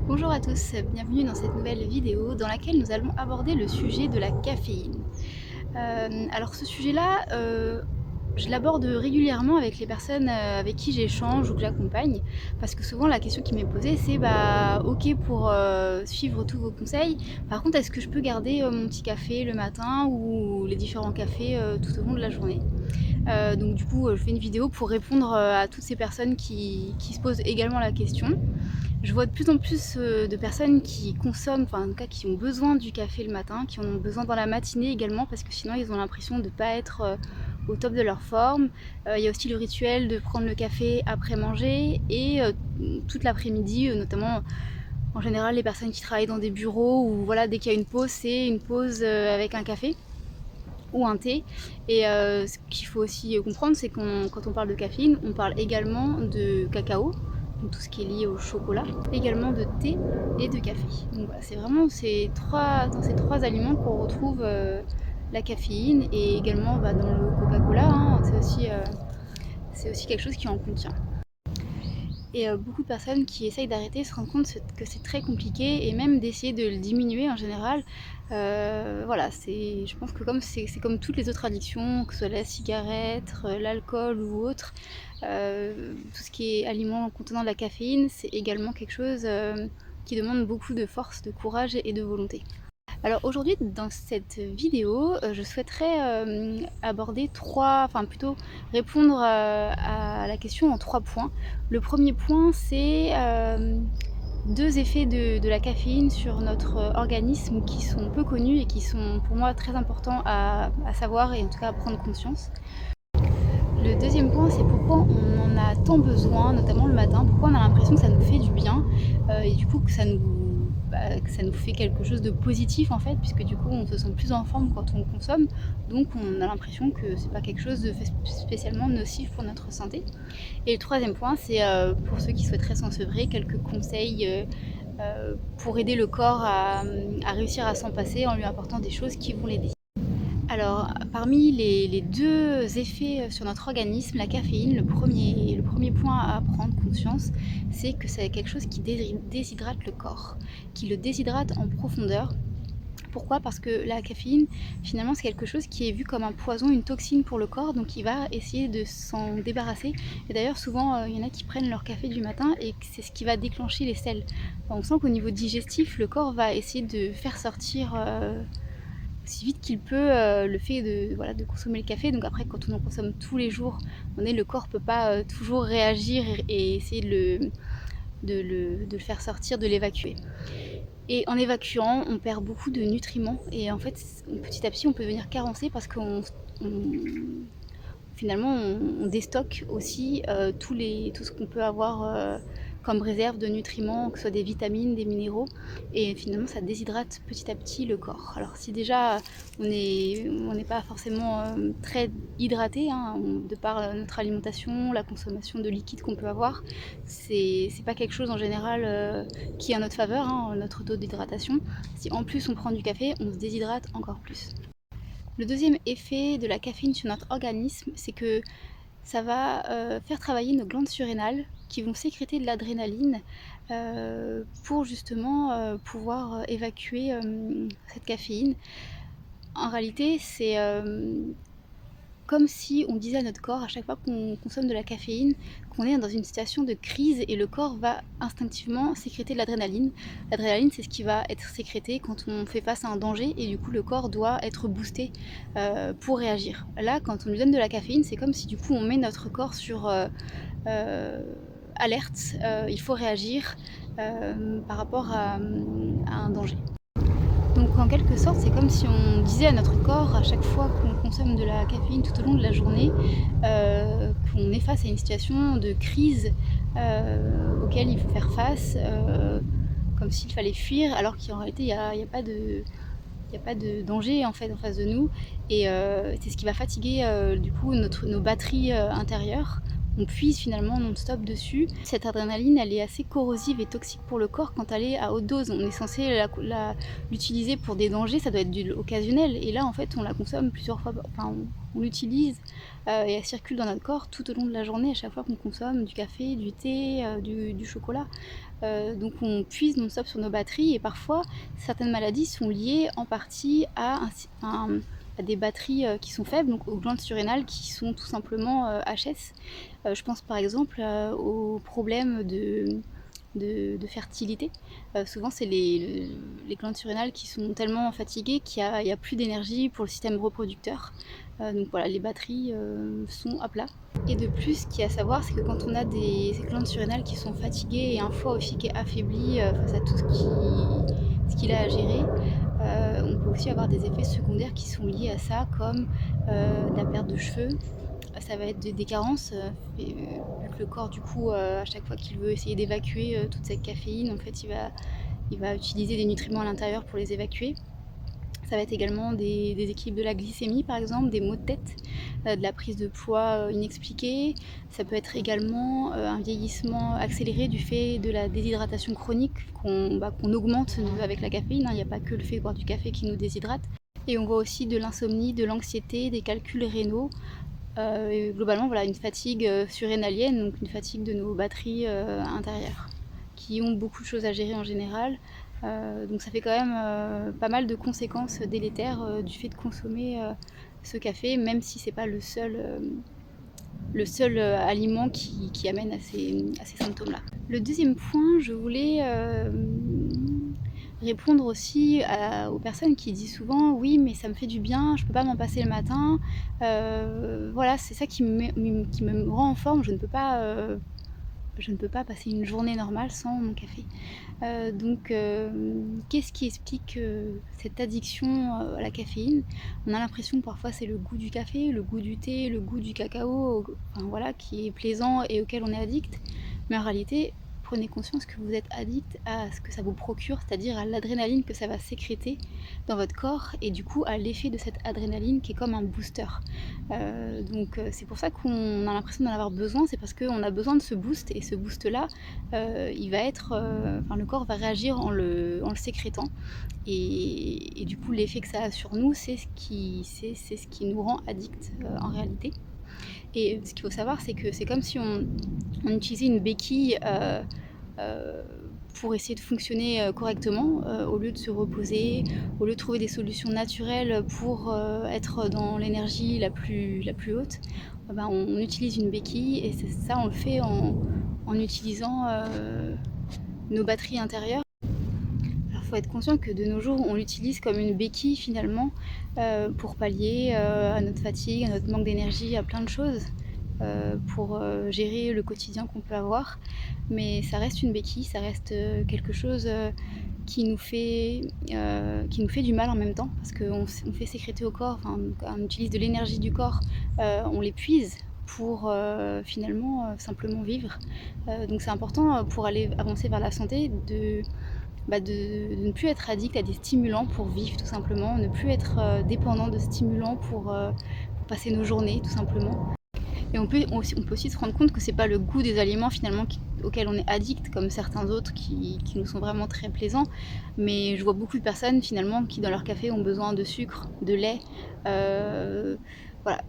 Bonjour à tous, bienvenue dans cette nouvelle vidéo dans laquelle nous allons aborder le sujet de la caféine. Alors ce sujet-là, je l'aborde régulièrement avec les personnes avec qui j'échange ou que j'accompagne, parce que souvent la question qui m'est posée c'est bah ok pour suivre tous vos conseils, par contre est-ce que je peux garder mon petit café le matin ou les différents cafés tout au long de la journée. Donc du coup je fais une vidéo pour répondre à toutes ces personnes qui se posent également la question. Je vois de plus en plus de personnes qui consomment, enfin en tout cas qui ont besoin du café le matin, qui en ont besoin dans la matinée également parce que sinon ils ont l'impression de ne pas être au top de leur forme. Il y a aussi le rituel de prendre le café après manger et toute l'après-midi, notamment en général les personnes qui travaillent dans des bureaux où voilà, dès qu'il y a une pause, c'est une pause avec un café ou un thé. Et ce qu'il faut aussi comprendre, c'est que quand on parle de caféine, on parle également de cacao, donc tout ce qui est lié au chocolat, également de thé et de café. Donc voilà, c'est vraiment dans ces trois aliments qu'on retrouve la caféine, et également dans le Coca-Cola, hein, c'est aussi quelque chose qui en contient. Et beaucoup de personnes qui essayent d'arrêter se rendent compte que c'est très compliqué, et même d'essayer de le diminuer en général. Voilà, je pense que comme c'est comme toutes les autres addictions, que ce soit la cigarette, l'alcool ou autre, tout ce qui est aliments contenant de la caféine, c'est également quelque chose qui demande beaucoup de force, de courage et de volonté. Alors aujourd'hui, dans cette vidéo, je souhaiterais aborder enfin plutôt répondre à la question en 3 points. Le premier point, c'est deux effets de la caféine sur notre organisme qui sont peu connus et qui sont pour moi très importants à savoir, et en tout cas à prendre conscience. Le deuxième point, c'est pourquoi on en a tant besoin, notamment le matin, pourquoi on a l'impression que ça nous fait du bien, et du coup que ça nous fait quelque chose de positif en fait, puisque du coup on se sent plus en forme quand on consomme, donc on a l'impression que c'est pas quelque chose de spécialement nocif pour notre santé. Et le troisième point, c'est pour ceux qui souhaiteraient s'en sevrer, quelques conseils pour aider le corps à réussir à s'en passer en lui apportant des choses qui vont l'aider. Alors, parmi les deux effets sur notre organisme, la caféine, le premier point à prendre conscience, c'est que c'est quelque chose qui déshydrate le corps, qui le déshydrate en profondeur. Pourquoi? Parce que la caféine, finalement, c'est quelque chose qui est vu comme un poison, une toxine pour le corps, donc il va essayer de s'en débarrasser. Et d'ailleurs, souvent, il y en a qui prennent leur café du matin et c'est ce qui va déclencher les selles. Enfin, on sent qu'au niveau digestif, le corps va essayer de faire sortir aussi vite qu'il peut le fait de consommer le café. Donc après, quand on en consomme tous les jours, le corps peut pas toujours réagir et essayer de le faire sortir, de l'évacuer. Et en évacuant, on perd beaucoup de nutriments, et en fait, petit à petit, on peut devenir carencé parce finalement, on déstocke aussi tout ce qu'on peut avoir comme réserve de nutriments, que ce soit des vitamines, des minéraux, et finalement ça déshydrate petit à petit le corps. Alors si déjà on n'est pas forcément très hydraté, hein, de par notre alimentation, la consommation de liquide qu'on peut avoir, c'est pas quelque chose en général qui est en notre faveur, hein, notre taux d'hydratation. Si en plus on prend du café, on se déshydrate encore plus. Le deuxième effet de la caféine sur notre organisme, c'est que ça va faire travailler nos glandes surrénales qui vont sécréter de l'adrénaline pour justement pouvoir évacuer cette caféine. En réalité, c'est comme si on disait à notre corps, à chaque fois qu'on consomme de la caféine, qu'on est dans une situation de crise, et le corps va instinctivement sécréter de l'adrénaline. L'adrénaline, c'est ce qui va être sécrété quand on fait face à un danger, et du coup le corps doit être boosté pour réagir. Là, quand on lui donne de la caféine, c'est comme si du coup on met notre corps sur alerte, il faut réagir par rapport à un danger. Donc en quelque sorte, c'est comme si on disait à notre corps, à chaque fois qu'on consomme de la caféine tout au long de la journée, qu'on est face à une situation de crise auquel il faut faire face, comme s'il fallait fuir, alors qu'en réalité, il n'y a pas de danger en fait en face de nous. Et c'est ce qui va fatiguer du coup nos batteries intérieures on puise finalement non-stop dessus. Cette adrénaline, elle est assez corrosive et toxique pour le corps quand elle est à haute dose. On est censé l'utiliser pour des dangers, ça doit être du occasionnel. Et là, en fait, on la consomme plusieurs fois, enfin, on l'utilise et elle circule dans notre corps tout au long de la journée, à chaque fois qu'on consomme du café, du thé, du chocolat. Donc on puise non-stop sur nos batteries et parfois certaines maladies sont liées en partie à des batteries qui sont faibles, donc aux glandes surrénales qui sont tout simplement HS. Je pense par exemple aux problèmes de fertilité. Souvent, c'est les glandes surrénales qui sont tellement fatiguées qu'il n'y a plus d'énergie pour le système reproducteur. Donc voilà, les batteries sont à plat. Et de plus, ce qu'il y a à savoir, c'est que quand on a ces glandes surrénales qui sont fatiguées et un foie aussi qui est affaibli face à tout ce qu'il a à gérer, on peut aussi avoir des effets secondaires qui sont liés à ça, comme de la perte de cheveux. Ça va être des carences, vu que le corps, du coup, à chaque fois qu'il veut essayer d'évacuer toute cette caféine, en fait, il va utiliser des nutriments à l'intérieur pour les évacuer. Ça va être également des équilibres de la glycémie, par exemple, des maux de tête, de la prise de poids inexpliquée. Ça peut être également un vieillissement accéléré du fait de la déshydratation chronique qu'on augmente avec la caféine. Il n'y a pas que le fait de boire du café qui nous déshydrate. Et on voit aussi de l'insomnie, de l'anxiété, des calculs rénaux. Et globalement, voilà, une fatigue surrénalienne, donc une fatigue de nos batteries intérieures, qui ont beaucoup de choses à gérer en général. Donc ça fait quand même pas mal de conséquences délétères du fait de consommer ce café, même si c'est pas le seul aliment qui amène à ces symptômes-là. Le deuxième point, je voulais répondre aussi aux personnes qui disent souvent oui mais ça me fait du bien, je peux pas m'en passer le matin, voilà, c'est ça qui me rend en forme, je ne peux pas passer une journée normale sans mon café. Donc qu'est-ce qui explique cette addiction à la caféine? On a l'impression que parfois c'est le goût du café, le goût du thé, le goût du cacao, enfin, voilà, qui est plaisant et auquel on est addict, mais en réalité prenez conscience que vous êtes addict à ce que ça vous procure, c'est-à-dire à l'adrénaline que ça va sécréter dans votre corps et du coup à l'effet de cette adrénaline qui est comme un booster. Donc c'est pour ça qu'on a l'impression d'en avoir besoin, c'est parce qu'on a besoin de ce boost et ce boost là il va être, le corps va réagir en le sécrétant et du coup l'effet que ça a sur nous c'est ce qui nous rend addict en réalité. Et ce qu'il faut savoir, c'est que c'est comme si on utilisait une béquille pour essayer de fonctionner correctement, au lieu de se reposer, au lieu de trouver des solutions naturelles pour être dans l'énergie la plus haute. On utilise une béquille et ça on le fait en utilisant nos batteries intérieures. Alors il faut être conscient que de nos jours on l'utilise comme une béquille finalement pour pallier à notre fatigue, à notre manque d'énergie, à plein de choses. Pour gérer le quotidien qu'on peut avoir, mais ça reste une béquille, ça reste quelque chose qui nous fait du mal en même temps, parce qu'on fait sécréter au corps, on utilise de l'énergie du corps, on l'épuise pour finalement simplement vivre. Donc c'est important pour aller avancer vers la santé de ne plus être addict à des stimulants pour vivre tout simplement, ne plus être dépendant de stimulants pour passer nos journées tout simplement. Et on peut aussi se rendre compte que c'est pas le goût des aliments finalement auxquels on est addict, comme certains autres qui nous sont vraiment très plaisants. Mais je vois beaucoup de personnes finalement qui dans leur café ont besoin de sucre, de lait. Voilà.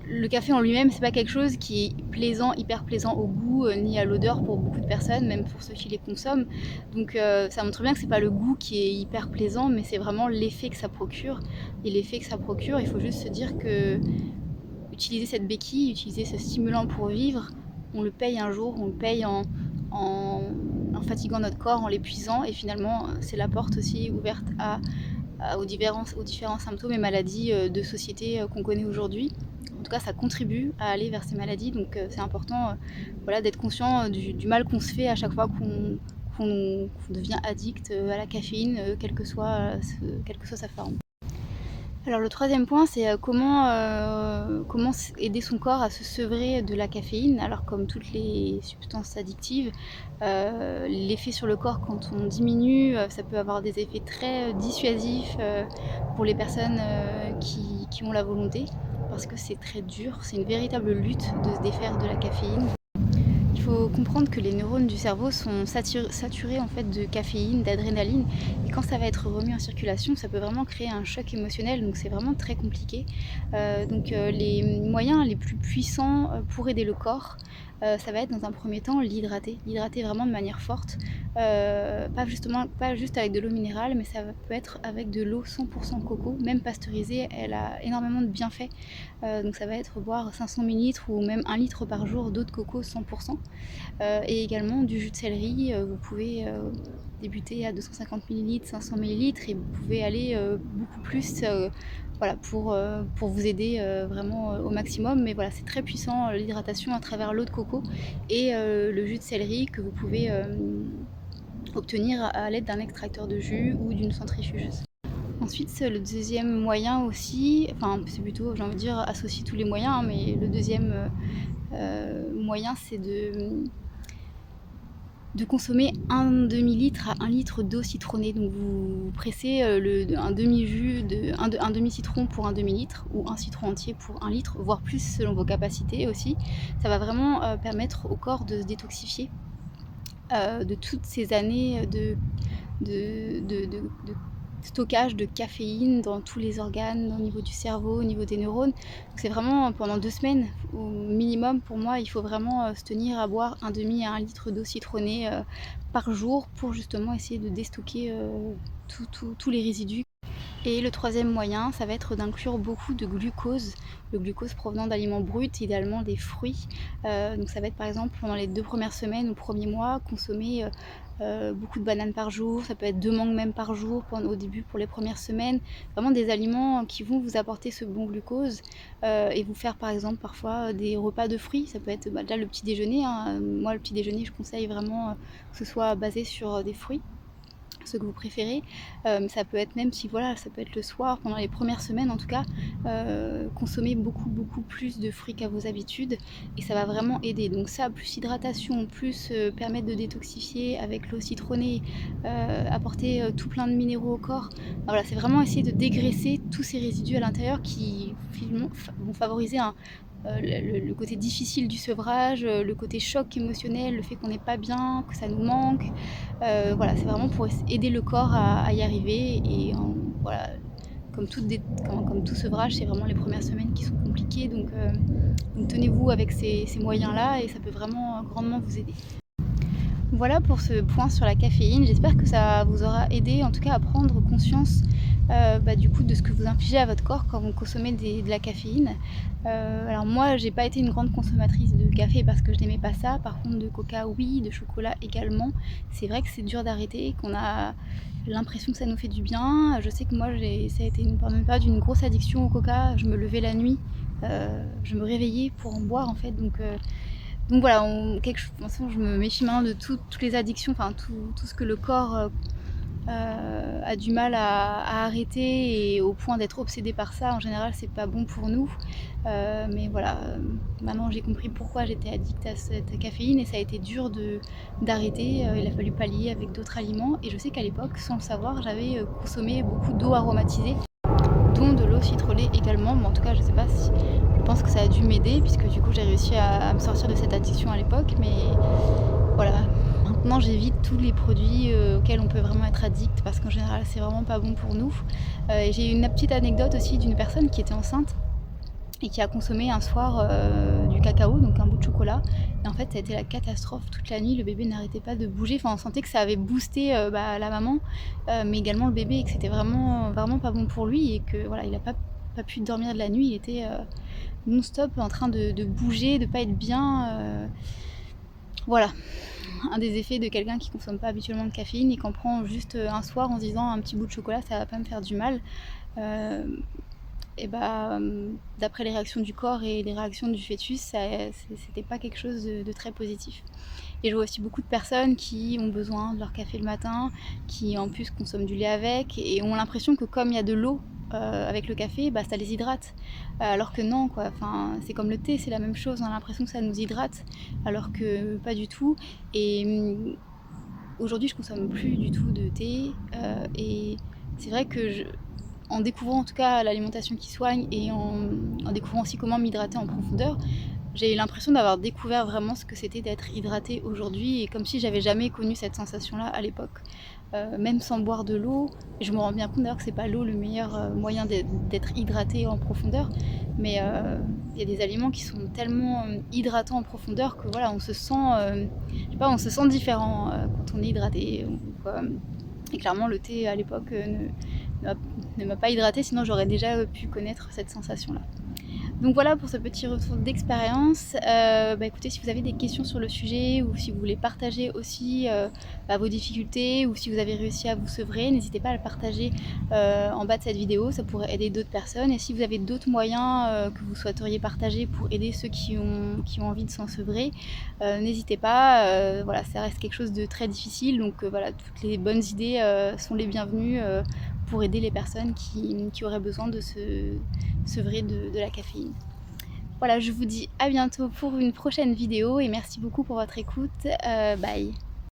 Le café en lui-même, c'est pas quelque chose qui est plaisant, hyper plaisant au goût, ni à l'odeur pour beaucoup de personnes, même pour ceux qui les consomment. Donc ça montre bien que c'est pas le goût qui est hyper plaisant, mais c'est vraiment l'effet que ça procure. Et l'effet que ça procure, il faut juste se dire que utiliser cette béquille, utiliser ce stimulant pour vivre, on le paye un jour, on le paye en fatiguant notre corps, en l'épuisant, et finalement c'est la porte aussi ouverte aux différents symptômes et maladies de société qu'on connaît aujourd'hui. En tout cas, ça contribue à aller vers ces maladies, donc c'est important d'être conscient du mal qu'on se fait à chaque fois qu'on devient addict à la caféine, quelle que soit sa forme. Alors le troisième point, c'est comment aider son corps à se sevrer de la caféine. Alors comme toutes les substances addictives, l'effet sur le corps quand on diminue, ça peut avoir des effets très dissuasifs pour les personnes qui ont la volonté. parce que c'est très dur, c'est une véritable lutte de se défaire de la caféine. Il faut comprendre que les neurones du cerveau sont saturés en fait de caféine, d'adrénaline, et quand ça va être remis en circulation, ça peut vraiment créer un choc émotionnel, donc c'est vraiment très compliqué. Les moyens les plus puissants pour aider le corps, ça va être dans un premier temps l'hydrater vraiment de manière forte, pas juste avec de l'eau minérale, mais peut être avec de l'eau 100% coco, même pasteurisée, elle a énormément de bienfaits. Donc ça va être boire 500 ml ou même 1 litre par jour d'eau de coco 100%. Et également du jus de céleri, vous pouvez débuter à 250 ml, 500 ml et vous pouvez aller beaucoup plus voilà, pour vous aider vraiment au maximum. Mais voilà, c'est très puissant l'hydratation à travers l'eau de coco et le jus de céleri que vous pouvez obtenir à l'aide d'un extracteur de jus ou d'une centrifugeuse. Ensuite, le deuxième moyen aussi, enfin c'est plutôt, j'ai envie de dire, associer tous les moyens, hein, mais le deuxième moyen, c'est de consommer un demi-litre à 1 litre d'eau citronnée. Donc vous pressez un un demi-citron pour un demi-litre ou un citron entier pour 1 litre, voire plus selon vos capacités aussi. Ça va vraiment permettre au corps de se détoxifier de toutes ces années de stockage de caféine dans tous les organes, au niveau du cerveau, au niveau des neurones. Donc c'est vraiment pendant 2 semaines au minimum, pour moi, il faut vraiment se tenir à boire un demi à 1 litre d'eau citronnée par jour pour justement essayer de déstocker tous les résidus. Et le troisième moyen, ça va être d'inclure beaucoup de glucose, le glucose provenant d'aliments bruts, idéalement des fruits. Donc ça va être par exemple pendant les 2 premières semaines ou premiers mois, consommer beaucoup de bananes par jour, ça peut être 2 mangues même par jour au début pour les premières semaines. Vraiment des aliments qui vont vous apporter ce bon glucose et vous faire par exemple parfois des repas de fruits. Ça peut être déjà le petit déjeuner, hein. Moi le petit déjeuner je conseille vraiment que ce soit basé sur des fruits, ce que vous préférez. Ça peut être même si voilà, ça peut être le soir, pendant les premières semaines en tout cas, consommer beaucoup plus de fruits qu'à vos habitudes et ça va vraiment aider. Donc ça, plus hydratation, plus permettre de détoxifier avec l'eau citronnée, apporter tout plein de minéraux au corps. Voilà, c'est vraiment essayer de dégraisser tous ces résidus à l'intérieur qui finalement vont favoriser le côté difficile du sevrage, le côté choc émotionnel, le fait qu'on n'est pas bien, que ça nous manque. Voilà, c'est vraiment pour aider le corps à y arriver. Et voilà, comme tout sevrage, c'est vraiment les premières semaines qui sont compliquées. Donc tenez-vous avec ces moyens-là et ça peut vraiment grandement vous aider. Voilà pour ce point sur la caféine. J'espère que ça vous aura aidé en tout cas à prendre conscience du coup de ce que vous infligez à votre corps quand vous consommez de la caféine. Alors moi j'ai pas été une grande consommatrice de café parce que je n'aimais pas ça. Par contre de coca oui, de chocolat également. C'est vrai que c'est dur d'arrêter, qu'on a l'impression que ça nous fait du bien. Je sais que moi ça a été pendant une période une grosse addiction au coca. Je me levais la nuit, je me réveillais pour en boire en fait. Donc voilà, de toute façon, je me méfie maintenant de toutes les addictions, enfin tout ce que le corps a du mal à arrêter et au point d'être obsédé par ça. En général, c'est pas bon pour nous. Mais voilà, maintenant j'ai compris pourquoi j'étais addict à cette caféine et ça a été dur d'arrêter. Il a fallu pallier avec d'autres aliments et je sais qu'à l'époque, sans le savoir, j'avais consommé beaucoup d'eau aromatisée, dont de l'eau citronnée également. Mais en tout cas, je sais pas si... Je pense que ça a dû m'aider puisque du coup j'ai réussi à me sortir de cette addiction à l'époque. Mais voilà, maintenant j'évite tous les produits auxquels on peut vraiment être addict parce qu'en général c'est vraiment pas bon pour nous. Et j'ai une petite anecdote aussi d'une personne qui était enceinte et qui a consommé un soir du cacao, donc un bout de chocolat. Et en fait, ça a été la catastrophe toute la nuit. Le bébé n'arrêtait pas de bouger. Enfin, on sentait que ça avait boosté la maman, mais également le bébé, et que c'était vraiment pas bon pour lui et que voilà, il n'a pas pu dormir de la nuit. Il était non-stop en train de bouger, de pas être bien. Voilà, un des effets de quelqu'un qui consomme pas habituellement de caféine et qu'en prend juste un soir en se disant un petit bout de chocolat, ça va pas me faire du mal. Et d'après les réactions du corps et les réactions du fœtus, c'était pas quelque chose de très positif. Et je vois aussi beaucoup de personnes qui ont besoin de leur café le matin, qui en plus consomment du lait avec et ont l'impression que comme il y a de l'eau avec le café, ça les hydrate. Alors que non, quoi. Enfin, c'est comme le thé, c'est la même chose. On a l'impression que ça nous hydrate, alors que pas du tout. Et aujourd'hui, je consomme plus du tout de thé. Et c'est vrai que en découvrant en tout cas l'alimentation qui soigne et en découvrant aussi comment m'hydrater en profondeur, j'ai eu l'impression d'avoir découvert vraiment ce que c'était d'être hydratée aujourd'hui, et comme si j'avais jamais connu cette sensation-là à l'époque. Même sans boire de l'eau, et je me rends bien compte d'ailleurs que c'est pas l'eau le meilleur moyen d'être hydraté en profondeur, mais il y a des aliments qui sont tellement hydratants en profondeur que voilà, on se sent, je sais pas, on se sent différent quand on est hydraté. Et clairement, le thé à l'époque ne m'a pas hydraté, sinon j'aurais déjà pu connaître cette sensation-là. Donc voilà pour ce petit retour d'expérience. Écoutez, si vous avez des questions sur le sujet, ou si vous voulez partager aussi vos difficultés, ou si vous avez réussi à vous sevrer, n'hésitez pas à le partager en bas de cette vidéo, ça pourrait aider d'autres personnes. Et si vous avez d'autres moyens que vous souhaiteriez partager pour aider ceux qui ont envie de s'en sevrer, n'hésitez pas. Voilà, ça reste quelque chose de très difficile, donc voilà, toutes les bonnes idées sont les bienvenues pour aider les personnes qui auraient besoin de se sevrer de la caféine. Voilà, je vous dis à bientôt pour une prochaine vidéo et merci beaucoup pour votre écoute. Bye.